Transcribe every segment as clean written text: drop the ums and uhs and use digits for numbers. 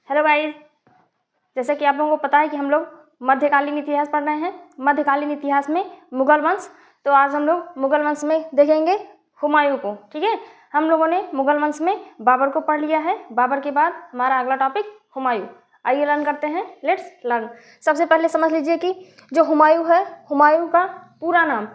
Hello guys, जैसे कि आप लोगों को पता है कि हम लोग मध्यकालीन इतिहास पढ़ रहे हैं। मध्यकालीन इतिहास में मुगल वंश। तो आज हम लोग मुगल वंश में देखेंगे हुमायूं को। ठीक है, हम लोगों ने मुगल वंश में बाबर को पढ़ लिया है। बाबर के बाद हमारा अगला टॉपिक हुमायूं। आइए लर्न करते हैं, लेट्स लर्न। सबसे पहले समझ लीजिए कि जो हुमायूं है, हुमायूं का पूरा नाम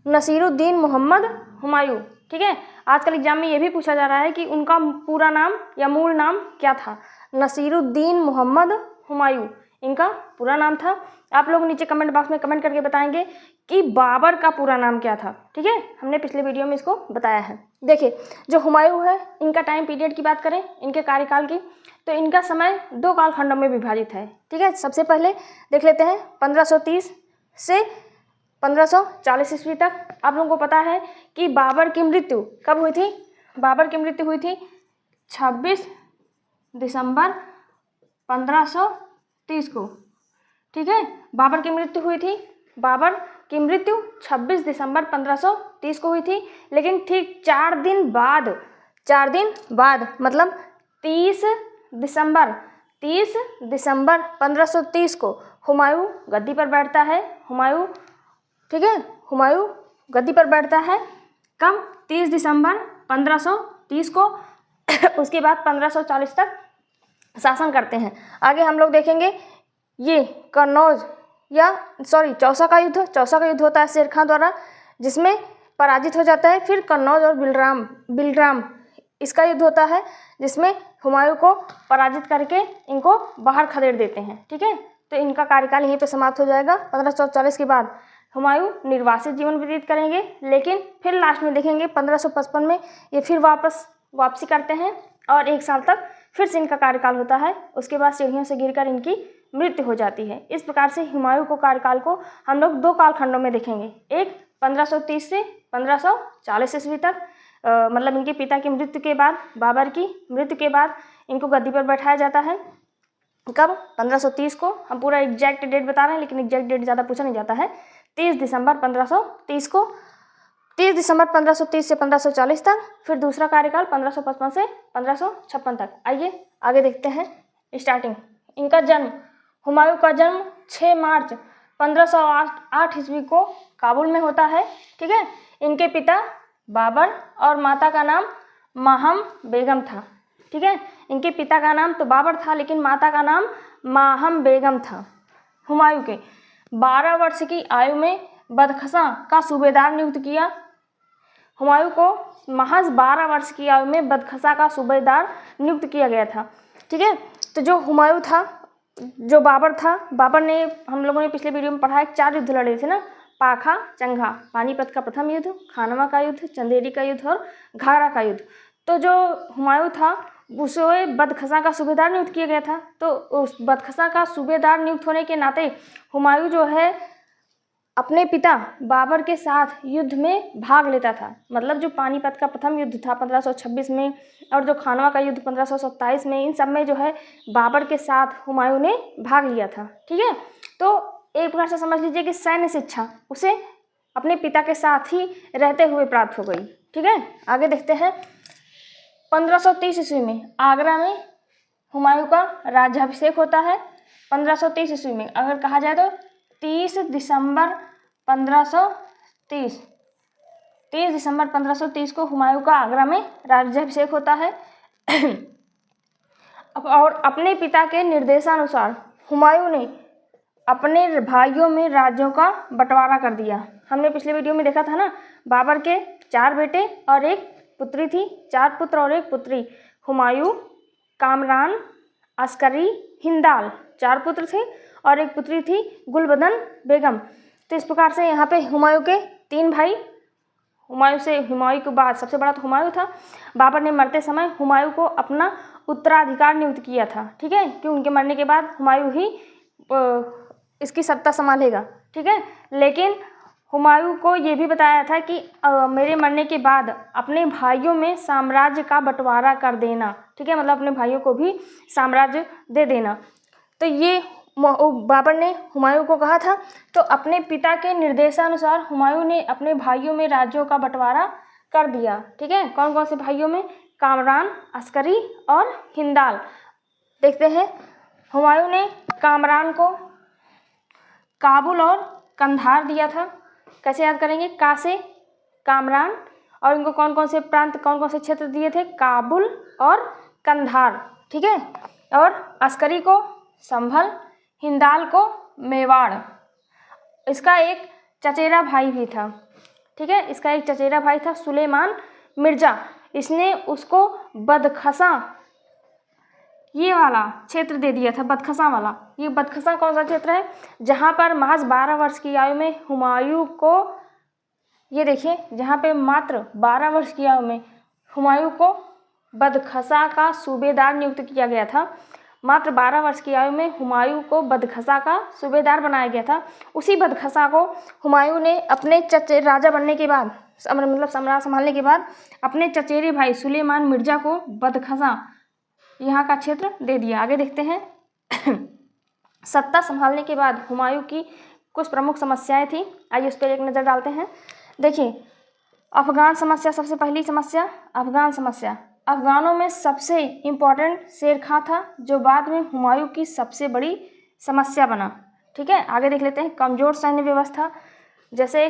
नसीरुद्दीन मोहम्मद हुमायूं। ठीक है, आजकल एग्जाम में ये भी पूछा जा रहा है कि उनका पूरा नाम या मूल नाम क्या था। नसीरुद्दीन मोहम्मद हुमायूं इनका पूरा नाम था। आप लोग नीचे कमेंट बॉक्स में कमेंट करके बताएंगे कि बाबर का पूरा नाम क्या था। ठीक है, हमने पिछले वीडियो में इसको बताया है। देखिए, जो हुमायूं है, इनका टाइम पीरियड की बात करें, इनके कार्यकाल की, तो इनका समय दो कालखंडों में विभाजित है। ठीक है, सबसे पहले देख लेते हैं 1530 से 1540 ईस्वी तक। आप लोगों को पता है कि बाबर की मृत्यु कब हुई थी? बाबर की मृत्यु हुई थी 26 दिसंबर 1530 को। ठीक है, बाबर की मृत्यु हुई थी। बाबर की मृत्यु 26 दिसंबर 1530 को हुई थी। लेकिन ठीक 4 दिन बाद मतलब 30 दिसंबर 1530 को हुमायूं गद्दी पर बैठता है। ठीक है, हुमायूं गद्दी पर बैठता है। कब? 30 दिसंबर 1530 को। उसके बाद 1540 तक शासन करते हैं। आगे हम लोग देखेंगे ये चौसा का युद्ध होता है शेर खां द्वारा, जिसमें पराजित हो जाता है। फिर कन्नौज और बिलग्राम इसका युद्ध होता है, जिसमें हुमायूं को पराजित करके इनको बाहर खदेड़ देते हैं। ठीक है, तो इनका कार्यकाल यहीं पे समाप्त हो जाएगा। 1540 के बाद हुमायूं निर्वासित जीवन व्यतीत करेंगे। लेकिन फिर लास्ट में देखेंगे 1555 में ये फिर वापसी करते हैं और 1 साल तक फिर से इनका कार्यकाल होता है। उसके बाद सीढ़ियों से गिरकर इनकी मृत्यु हो जाती है। इस प्रकार से हुमायूं को कार्यकाल को हम लोग 2 कालखंडों में देखेंगे। एक 1530 से 1540 ईस्वी तक, मतलब इनके पिता की मृत्यु के बाद, बाबर की मृत्यु के बाद इनको गद्दी पर बैठाया जाता है। कब? 1530 को। हम पूरा एग्जैक्ट डेट बता रहे हैं, लेकिन एग्जैक्ट डेट ज़्यादा पूछा नहीं जाता है। 30 दिसंबर 1530 को, 30 दिसंबर 1530 से 1540 तक। फिर दूसरा कार्यकाल 1555 से 1556 तक। आइए आगे देखते हैं। स्टार्टिंग इनका जन्म, हुमायूं का जन्म 6 मार्च 1508 ईस्वी को काबुल में होता है। ठीक है, इनके पिता बाबर और माता का नाम माहम बेगम था। ठीक है, इनके पिता का नाम तो बाबर था, लेकिन माता का नाम माहम बेगम था। हुमायूं के 12 वर्ष की आयु में बदख्शां का सूबेदार नियुक्त किया। हुमायूं को महज 12 वर्ष की आयु में बदख्शां का सूबेदार नियुक्त किया गया था। ठीक है, तो जो हुमायूं था, जो बाबर था, बाबर ने, हम लोगों ने पिछले वीडियो में पढ़ा है, 4 युद्ध लड़े थे ना। पाखा चंघा, पानीपत का प्रथम युद्ध, खानवा का युद्ध, चंदेरी का युद्ध और घाघरा का युद्ध। तो जो हुमायूं था उसे बदख्शां का सूबेदार नियुक्त किया गया था। तो उस बदख्शां का सूबेदार नियुक्त होने के नाते हुमायूं जो है अपने पिता बाबर के साथ युद्ध में भाग लेता था। मतलब जो पानीपत का प्रथम युद्ध था 1526 में, और जो खानवा का युद्ध 1527 में, इन सब में जो है बाबर के साथ हुमायूं ने भाग लिया था। ठीक है, तो एक प्रकार से समझ लीजिए कि सैन्य शिक्षा उसे अपने पिता के साथ ही रहते हुए प्राप्त हो गई। ठीक है, आगे देखते हैं। 1530 ईस्वी में आगरा में हुमायूं का राज्याभिषेक होता है। 1530 ईस्वी में अगर कहा जाए तो 30 दिसंबर 1530 को हुमायूं का आगरा में राज्याभिषेक होता है। और अपने पिता के निर्देशानुसार हुमायूं ने अपने भाइयों में राज्यों का बंटवारा कर दिया। हमने पिछले वीडियो में देखा था ना, बाबर के 4 बेटे और 1 पुत्री थी, 4 पुत्र और 1 पुत्री। हुमायूं, कामरान, अस्करी, हिंदाल 4 पुत्र थे और 1 पुत्री थी गुलबदन बेगम। तो इस प्रकार से यहाँ पे हुमायूं के 3 भाई। हुमायूं के बाद सबसे बड़ा तो हुमायूं था। बाबर ने मरते समय हुमायूं को अपना उत्तराधिकार नियुक्त किया था। ठीक है, कि उनके मरने के बाद हुमायूं ही इसकी सत्ता संभालेगा। ठीक है, लेकिन हुमायूं को ये भी बताया था कि मेरे मरने के बाद अपने भाइयों में साम्राज्य का बंटवारा कर देना। ठीक है, मतलब अपने भाइयों को भी साम्राज्य दे देना। तो ये बाबर ने हुमायूं को कहा था। तो अपने पिता के निर्देशानुसार हुमायूं ने अपने भाइयों में राज्यों का बंटवारा कर दिया। ठीक है, कौन कौन से भाइयों में? कामरान, अस्करी और हिंदाल। देखते हैं। हुमायूं ने कामरान को काबुल और कंधार दिया था। कैसे याद करेंगे? का से कामरान, और इनको कौन कौन से प्रांत, कौन कौन से क्षेत्र दिए थे? काबुल और कंधार, ठीक है। और अस्करी को संभल, हिंदाल को मेवाड़। इसका एक चचेरा भाई भी था, ठीक है। इसका एक चचेरा भाई था सुलेमान मिर्जा। इसने उसको बदखसा ये वाला क्षेत्र दे दिया था, बदखसा वाला। ये बदखसा कौन सा क्षेत्र है? जहाँ पर महज 12 वर्ष की आयु में हुमायूं को, ये देखिए, जहाँ पे मात्र 12 वर्ष की आयु में हुमायूं को बदखसा का सूबेदार नियुक्त किया गया था। मात्र 12 वर्ष की आयु में हुमायूं को बदखसा का सूबेदार बनाया गया था। उसी बदखसा को हुमायूं ने अपने राजा बनने के बाद, मतलब सम्राट संभालने के बाद, अपने चचेरे भाई सुलेमान मिर्जा को बदखसा यहाँ का क्षेत्र दे दिया। आगे देखते हैं। सत्ता संभालने के बाद हुमायूं की कुछ प्रमुख समस्याएं थी, आइए उस पर एक नज़र डालते हैं। देखिए, अफगान समस्या, सबसे पहली समस्या अफगान समस्या। अफगानों में सबसे इम्पोर्टेंट शेर खां था, जो बाद में हुमायूं की सबसे बड़ी समस्या बना, ठीक है। आगे देख लेते हैं। कमज़ोर सैन्य व्यवस्था। जैसे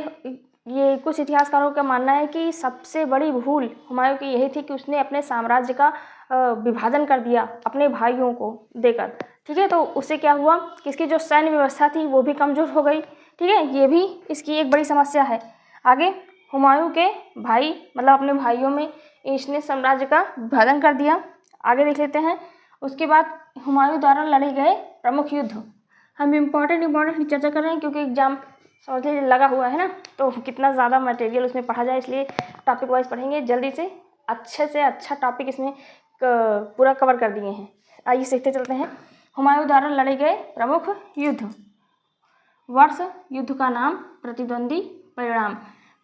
ये कुछ इतिहासकारों का मानना है कि सबसे बड़ी भूल हुमायूं की यही थी कि उसने अपने साम्राज्य का विभाजन कर दिया अपने भाइयों को देकर, ठीक है। तो उससे क्या हुआ कि इसकी जो सैन्य व्यवस्था थी वो भी कमज़ोर हो गई, ठीक है। ये भी इसकी एक बड़ी समस्या है। आगे, हुमायूं के भाई, मतलब अपने भाइयों में इसने साम्राज्य का विभाजन कर दिया। आगे देख लेते हैं। उसके बाद हुमायूं द्वारा लड़े गए प्रमुख युद्ध। हम इम्पोर्टेंट की चर्चा कर रहे हैं क्योंकि एग्जाम समझ लीजिए लगा हुआ है ना, तो कितना ज़्यादा मटेरियल उसमें पढ़ा जाए, इसलिए टॉपिक वाइज पढ़ेंगे। जल्दी से अच्छा टॉपिक इसमें पूरा कवर कर दिए हैं। आइए सीखते चलते हैं। हुमायूं द्वारा लड़े गए प्रमुख युद्ध। वर्ष, युद्ध का नाम, प्रतिद्वंदी, परिणाम।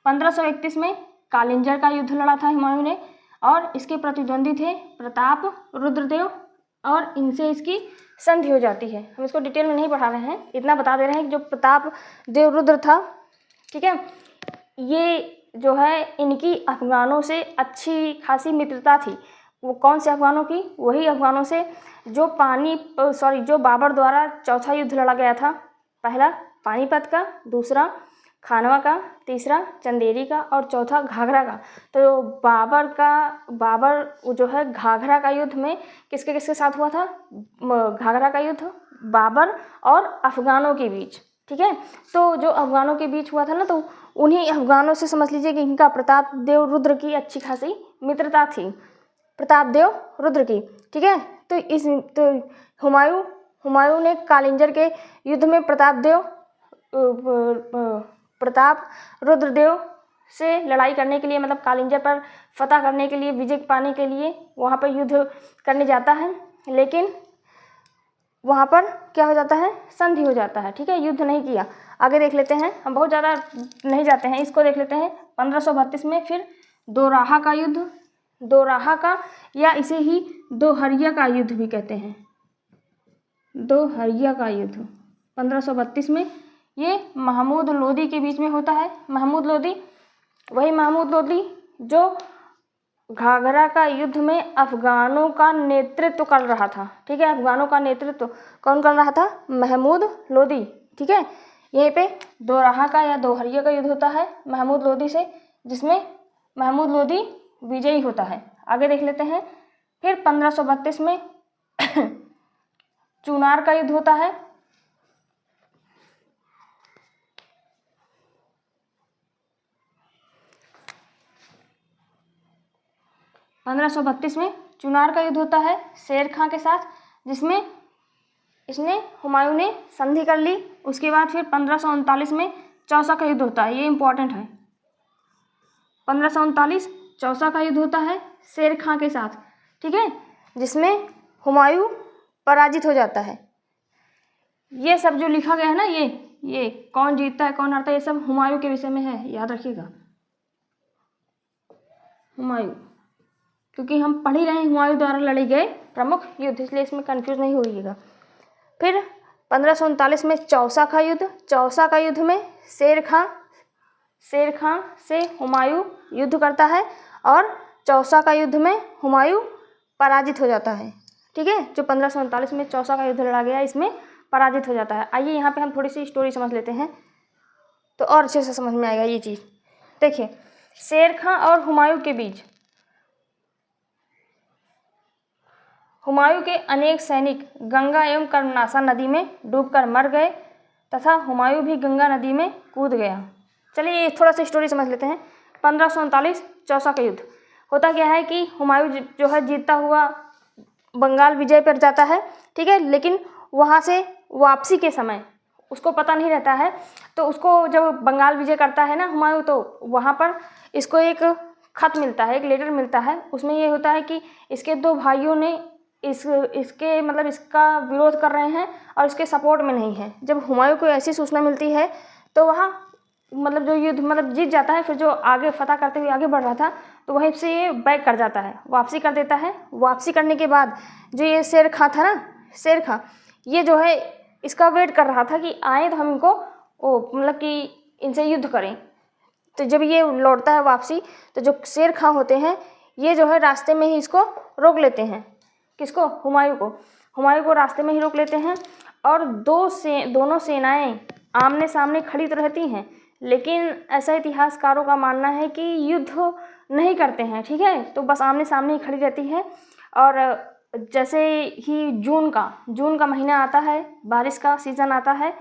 1531 में कालिंजर का युद्ध लड़ा था हुमायूं ने, और इसके प्रतिद्वंदी थे प्रताप, रुद्रदेव, और इनसे इसकी संधि हो जाती है। हम इसको डिटेल में नहीं पढ़ा रहे हैं, इतना बता दे रहे हैं कि जो प्रताप देव रुद्र था, ठीक है, ये जो है इनकी अफगानों से अच्छी खासी मित्रता थी। वो कौन से अफगानों की? वही अफगानों से जो बाबर द्वारा चौथा युद्ध लड़ा गया था। पहला पानीपत का, दूसरा खानवा का, तीसरा चंदेरी का, और चौथा घाघरा का। तो बाबर जो है घाघरा का युद्ध में किसके किसके साथ हुआ था? घाघरा का युद्ध बाबर और अफगानों के बीच, ठीक है। तो जो अफगानों के बीच हुआ था ना, तो उन्हीं अफगानों से समझ लीजिए कि इनका प्रताप देव रुद्र की अच्छी खासी मित्रता थी, प्रताप देव रुद्र की, ठीक है। तो हुमायूं ने कालिंजर के युद्ध में प्रताप रुद्रदेव से लड़ाई करने के लिए, मतलब कालिंजर पर फतह करने के लिए, विजय पाने के लिए वहाँ पर युद्ध करने जाता है, लेकिन वहाँ पर क्या हो जाता है? संधि हो जाता है, ठीक है, युद्ध नहीं किया। आगे देख लेते हैं, हम बहुत ज़्यादा नहीं जाते हैं, इसको देख लेते हैं। 1532 में फिर दोराहा का युद्ध, दोराहा का, या इसे ही दोहरिया का युद्ध भी कहते हैं, दोहरिया का युद्ध 1532 में ये महमूद लोदी के बीच में होता है। महमूद लोदी, वही महमूद लोदी जो घाघरा का युद्ध में अफगानों का नेतृत्व कर रहा था, ठीक है। अफगानों का नेतृत्व कौन कर रहा था? महमूद लोदी, ठीक है। यहीं पे दोराहा का या दोहरिया का युद्ध होता है महमूद लोदी से, जिसमें महमूद लोदी विजयी होता है। आगे देख लेते हैं। फिर 1532 में चुनार का युद्ध होता है। 1532 में चुनार का युद्ध होता है शेर खां के साथ, जिसमें हुमायूं ने संधि कर ली। उसके बाद फिर 1539 में चौसा का युद्ध होता है, ये इम्पोर्टेंट है। 1539 चौसा का युद्ध होता है शेर खां के साथ, ठीक है, जिसमें हुमायूं पराजित हो जाता है। ये सब जो लिखा गया है ना, ये कौन जीतता है कौन हारता है, ये सब हुमायूं के विषय में है, याद रखिएगा। हुमायूं, क्योंकि हम पढ़ ही रहे हैं हुमायूं द्वारा लड़े गए प्रमुख युद्ध, इसलिए इसमें कंफ्यूज नहीं होइएगा। फिर 1539 में चौसा का युद्ध, चौसा का युद्ध में शेर खां से हुमायूं युद्ध करता है, और चौसा का युद्ध में हुमायूं पराजित हो जाता है, ठीक है, जो 1539 में चौसा का युद्ध लड़ा गया इसमें पराजित हो जाता है। आइए यहाँ पे हम थोड़ी सी स्टोरी समझ लेते हैं तो और अच्छे से समझ में आएगा ये चीज़। देखिए, शेर खां और हुमायूं के बीच, हुमायूं के अनेक सैनिक गंगा एवं कर्मनाशा नदी में डूबकर मर गए तथा हुमायूं भी गंगा नदी में कूद गया। चलिए ये थोड़ा सा स्टोरी समझ लेते हैं। 1539 चौसा का युद्ध होता क्या है कि हुमायूं जो है जीतता हुआ बंगाल विजय पर जाता है, ठीक है, लेकिन वहाँ से वापसी के समय उसको पता नहीं रहता है, तो उसको जब बंगाल विजय करता है ना हुमायूं, तो वहाँ पर इसको एक खत मिलता है, एक लेटर मिलता है। उसमें ये होता है कि इसके दो भाइयों ने इसके मतलब इसका विरोध कर रहे हैं और इसके सपोर्ट में नहीं है। जब हुमायूं को ऐसी सूचना मिलती है तो वहाँ मतलब जो युद्ध मतलब जीत जाता है, फिर जो आगे फतह करते हुए आगे बढ़ रहा था तो वहीं से ये बैक कर जाता है, वापसी कर देता है। वापसी करने के बाद जो ये शेर खां था ना, शेर खां ये जो है इसका वेट कर रहा था कि आए तो हम इनको मतलब कि इनसे युद्ध करें। तो जब ये लौटता है वापसी तो जो शेर खां होते हैं ये जो है रास्ते में ही इसको रोक लेते हैं। किसको? हुमायूं को। हुमायूं को रास्ते में ही रोक लेते हैं और दोनों सेनाएं आमने सामने खड़ी तो रहती हैं, लेकिन ऐसा इतिहासकारों का मानना है कि युद्ध नहीं करते हैं, ठीक है, तो बस आमने सामने ही खड़ी रहती है। और जैसे ही जून का महीना आता है, बारिश का सीज़न आता है,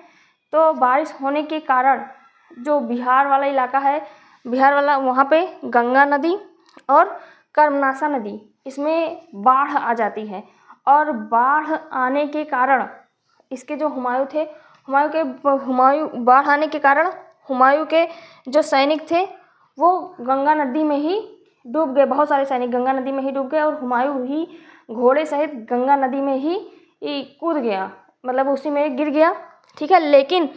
तो बारिश होने के कारण जो बिहार वाला इलाका है, बिहार वाला वहाँ पे गंगा नदी और कर्मनाशा नदी इसमें बाढ़ आ जाती है। और बाढ़ आने के कारण इसके जो हुमायूं थे, हुमायूं बाढ़ आने के कारण हुमायूं के जो सैनिक थे वो गंगा नदी में ही डूब गए। बहुत सारे सैनिक गंगा नदी में ही डूब गए और हुमायूं ही घोड़े सहित गंगा नदी में ही कूद गया, मतलब उसी में गिर गया, ठीक है। लेकिन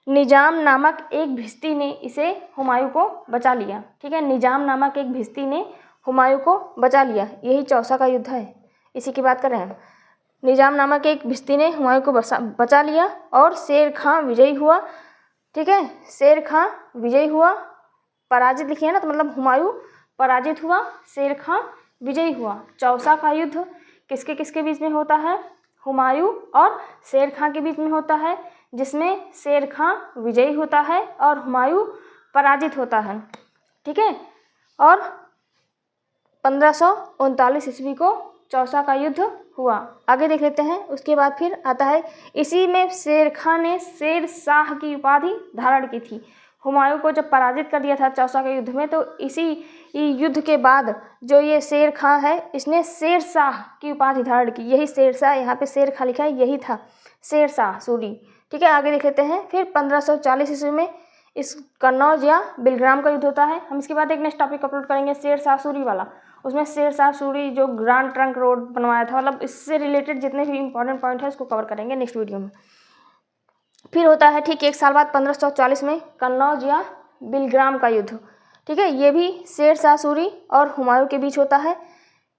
निजाम नामक एक भिस्ती ने इसे हुमायूं को बचा लिया, ठीक है। निजाम नामक एक भिस्ती ने हुमायूं को बचा लिया। यही चौसा का युद्ध है, इसी की बात कर रहे हैं। निजाम नामक एक भिस्ती ने हुमायूं को बचा लिया और शेर खां विजयी हुआ, ठीक है। शेर खां विजयी हुआ, पराजित लिखिए ना, तो मतलब हुमायूं पराजित हुआ, शेर खां विजयी हुआ। चौसा का युद्ध किसके किसके बीच में होता है? हुमायूं और शेर खां के बीच में होता है, जिसमें शेर खां विजयी होता है और हुमायूं पराजित होता है, ठीक है। और 1539 ईस्वी को चौसा का युद्ध हुआ। आगे देख लेते हैं। उसके बाद फिर आता है, इसी में शेर खां ने शेर शाह की उपाधि धारण की थी। हुमायूं को जब पराजित कर दिया था चौसा के युद्ध में, तो इसी युद्ध के बाद जो ये शेर खां है इसने शेर शाह की उपाधि धारण की। यही शेर शाह, यहाँ पे शेर खां लिखा है, यही था शेर शाह सूरी, ठीक है। आगे देख लेते हैं। फिर 1540 ईस्वी में इस कन्नौज या बिलग्राम का युद्ध होता है। हम इसके बाद एक नेक्स्ट टॉपिक अपलोड करेंगे शेर शाह सूरी वाला। उसमें शेर शाह सूरी जो ग्रांड ट्रंक रोड बनवाया था, मतलब इससे रिलेटेड जितने भी इंपॉर्टेंट पॉइंट है उसको कवर करेंगे नेक्स्ट वीडियो में। फिर होता है ठीक एक साल बाद 1540 में कन्नौज या बिलग्राम का युद्ध, ठीक है। ये भी शेर शाह सूरी और हुमायूं के बीच होता है,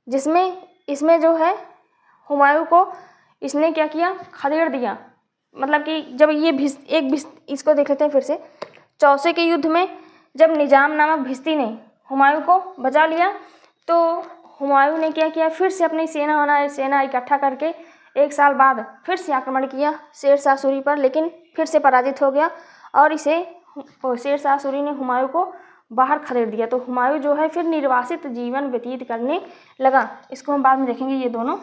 जिसमें इसमें जो है हुमायूं को इसने क्या किया, खदेड़ दिया। मतलब कि जब ये इसको देख लेते हैं फिर से। चौसे के युद्ध में जब निजाम नामक भिस्ती ने हुमायूं को बचा लिया, तो हुमायूं ने क्या किया, फिर से अपनी सेना इकट्ठा करके एक साल बाद फिर से आक्रमण किया शेर शाह सूरी पर, लेकिन फिर से पराजित हो गया और शेर शाह सूरी ने हुमायूं को बाहर खदेड़ दिया। तो हुमायूं जो है फिर निर्वासित जीवन व्यतीत करने लगा। इसको हम बाद में देखेंगे ये दोनों।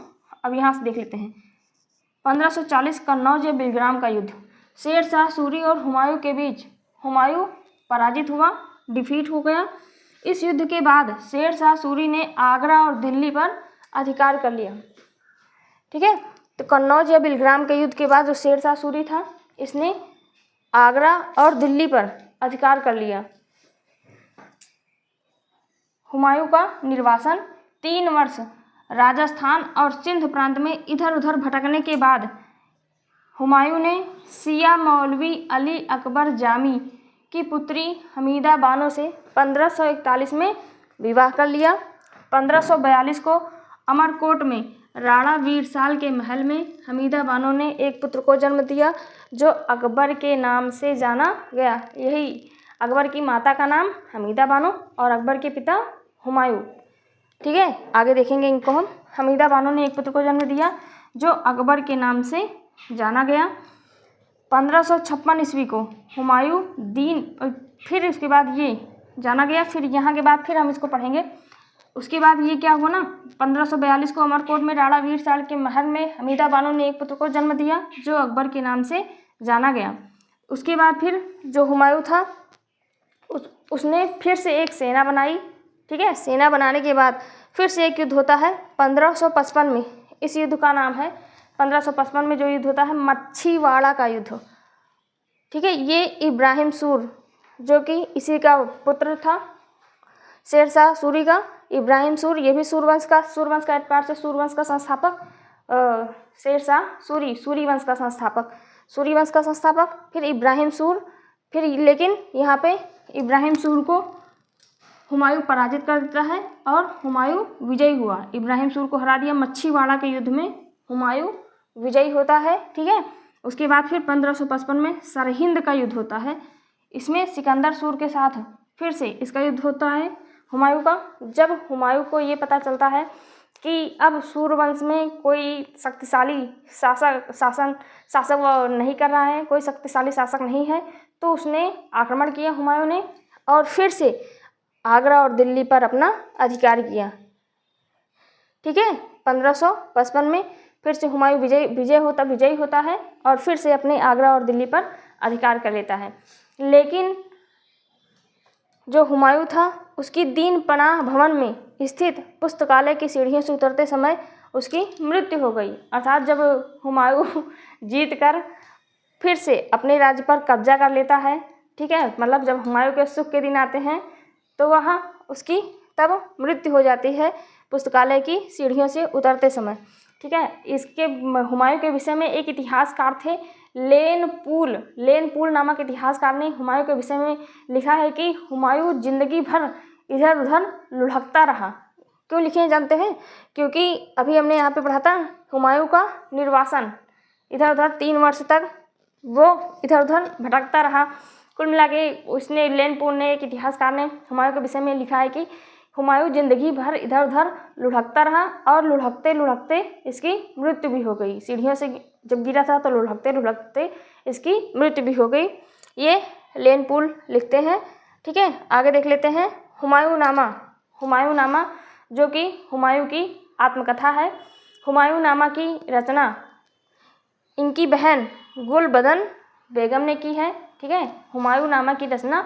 अब यहाँ से देख लेते हैं 1540 कन्नौज या बिलग्राम का युद्ध। शेर शाह सूरी और हुमायूं के बीच हुमायूं पराजित हुआ, डिफीट हो गया। इस युद्ध के बाद शेर शाह सूरी ने आगरा और दिल्ली पर अधिकार कर लिया, ठीक है। तो कन्नौज या बिलग्राम के युद्ध के बाद जो शेर शाह सूरी था इसने आगरा और दिल्ली पर अधिकार कर लिया। हुमायूं का निर्वासन 3 वर्ष राजस्थान और सिंध प्रांत में इधर उधर भटकने के बाद हुमायूं ने सिया मौलवी अली अकबर जामी की पुत्री हमीदा बानो से 1541 में विवाह कर लिया। 1542 को अमरकोट में राणा वीरसाल के महल में हमीदा बानो ने एक पुत्र को जन्म दिया जो अकबर के नाम से जाना गया। यही अकबर की माता का नाम हमीदा बानो और अकबर के पिता हुमायूं, ठीक है। आगे देखेंगे इनको हम। हमीदा बानो ने एक पुत्र को जन्म दिया जो अकबर के नाम से जाना गया। 1556 ईस्वी को हुमायूं दीन, फिर उसके बाद ये जाना गया। फिर यहाँ के बाद फिर हम इसको पढ़ेंगे। उसके बाद ये क्या हुआ ना, 1542 को अमरकोट में राणा वीर साल के महल में हमीदा बानो ने एक पुत्र को जन्म दिया जो अकबर के नाम से जाना गया। उसके बाद फिर जो हुमायूं था उसने फिर से एक सेना बनाई। ठीक है, सेना बनाने के बाद फिर से एक युद्ध होता है 1555 में। इस युद्ध का नाम है 1555 में जो युद्ध होता है मच्छीवाड़ा का युद्ध। ठीक है, ये इब्राहिम सूर जो कि इसी का पुत्र था शेरशाह सूरी का। इब्राहिम सूर, ये भी सूरवंश का एक पार्ट से सूरवंश का संस्थापक शेरशाह सूरी, सूरी वंश का संस्थापक। फिर इब्राहिम सूर, फिर लेकिन यहाँ पे इब्राहिम सूर को हुमायूं पराजित कर देता है और हुमायूं विजयी हुआ। इब्राहिम सूर को हरा दिया मच्छीवाड़ा के युद्ध में, हुमायूं विजयी होता है। ठीक है, उसके बाद फिर 1555 में सरहिंद का युद्ध होता है। इसमें सिकंदर सूर के साथ फिर से इसका युद्ध होता है हुमायूं का। जब हुमायूं को ये पता चलता है कि अब सूरवंश में कोई शक्तिशाली शासक नहीं कर रहा है, कोई शक्तिशाली शासक नहीं है, तो उसने आक्रमण किया हुमायूं ने और फिर से आगरा और दिल्ली पर अपना अधिकार किया। ठीक है, 1555 में फिर से हुमायूं विजयी होता है और फिर से अपने आगरा और दिल्ली पर अधिकार कर लेता है। लेकिन जो हुमायूं था उसकी दीन पनाह भवन में स्थित पुस्तकालय की सीढ़ियों से उतरते समय उसकी मृत्यु हो गई। अर्थात जब हुमायूं जीत कर फिर से अपने राज्य पर कब्जा कर लेता है, ठीक है, मतलब जब हुमायूं के सुख के दिन आते हैं तो वहाँ उसकी तब मृत्यु हो जाती है पुस्तकालय की सीढ़ियों से उतरते समय। ठीक है, इसके हुमायूं के विषय में एक इतिहासकार थे लेन पूल नामक इतिहासकार ने हुमायूं के विषय में लिखा है कि हुमायूं जिंदगी भर इधर उधर लुढ़कता रहा। क्यों लिखे हैं जानते हैं? क्योंकि अभी हमने यहाँ पे पढ़ा था हुमायूं का निर्वासन, इधर उधर 3 वर्ष तक वो इधर उधर भटकता रहा। कुल मिला के उसने लेनपूल ने, एक इतिहासकार ने हुमायूं के विषय में लिखा है कि हुमायूं जिंदगी भर इधर उधर लुढ़कता रहा और लुढ़कते लुढ़कते इसकी मृत्यु भी हो गई। सीढ़ियों से जब गिरा था तो लुढ़कते लुढ़कते इसकी मृत्यु भी हो गई। ये लेनपूल लिखते हैं। ठीक है, आगे देख लेते हैं हुमायूं नामा जो कि हुमायूं की आत्मकथा है। हुमायूं नामा की रचना इनकी बहन गुलबदन बेगम ने की है। ठीक है, हुमायूं नामा की रचना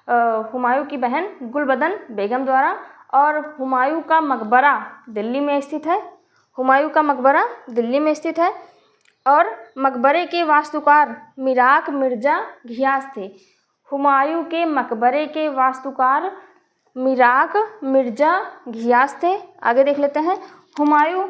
हुमायूं की बहन गुलबदन बेगम द्वारा। और हुमायूं का मकबरा दिल्ली में स्थित है। हुमायूं का मकबरा दिल्ली में स्थित है और मकबरे के वास्तुकार मिराक मिर्जा घियास थे। हुमायूं के मकबरे के वास्तुकार मिराक मिर्जा घियास थे। आगे देख लेते हैं। हुमायूं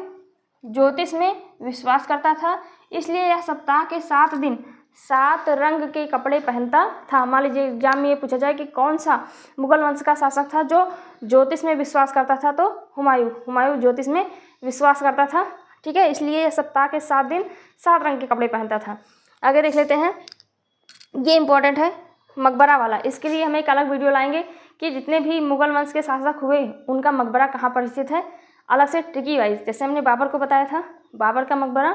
ज्योतिष में विश्वास करता था, इसलिए यह सप्ताह के 7 दिन 7 रंग के कपड़े पहनता था। मान लीजिए एग्जाम में ये पूछा जाए कि कौन सा मुगल वंश का शासक था जो ज्योतिष में विश्वास करता था, तो हुमायूं ज्योतिष में विश्वास करता था। ठीक है, इसलिए यह सप्ताह के 7 दिन 7 रंग के कपड़े पहनता था। आगे देख लेते हैं, ये इंपॉर्टेंट है मकबरा वाला। इसके लिए हम एक अलग वीडियो लाएंगे कि जितने भी मुगल वंश के शासक हुए उनका मकबरा कहाँ पर स्थित है, अलग से ट्रिकी वाइज। जैसे हमने बाबर को बताया था, बाबर का मकबरा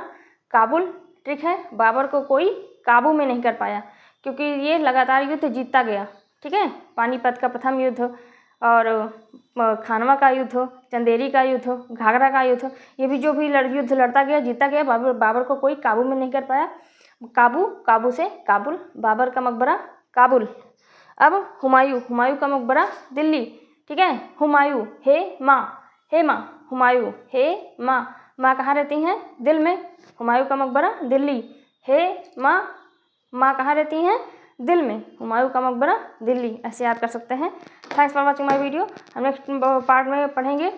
काबुल ट्रिक है। बाबर को कोई काबू में नहीं कर पाया क्योंकि ये लगातार युद्ध जीतता गया। ठीक है, पानीपत का प्रथम युद्ध और खानवा का युद्ध, चंदेरी का युद्ध, घाघरा का युद्ध, ये भी जो भी युद्ध लड़ता गया जीता गया। बाबर को कोई काबू में नहीं कर पाया। काबू से काबुल, बाबर का मकबरा काबुल। अब हुमायूं का मकबरा दिल्ली। ठीक है, हुमायूं हे माँ हुमायूं हे माँ कहाँ रहती हैं? दिल में। हुमायूं का मकबरा दिल्ली। हे माँ कहाँ रहती हैं? दिल में। हुमायूं का मकबरा दिल्ली, ऐसे याद कर सकते हैं। Thanks for watching my video. हम नेक्स्ट पार्ट में पढ़ेंगे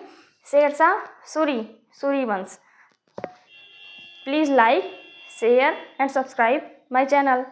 शेरशाह सूरी वंश। Please like, share and subscribe my channel.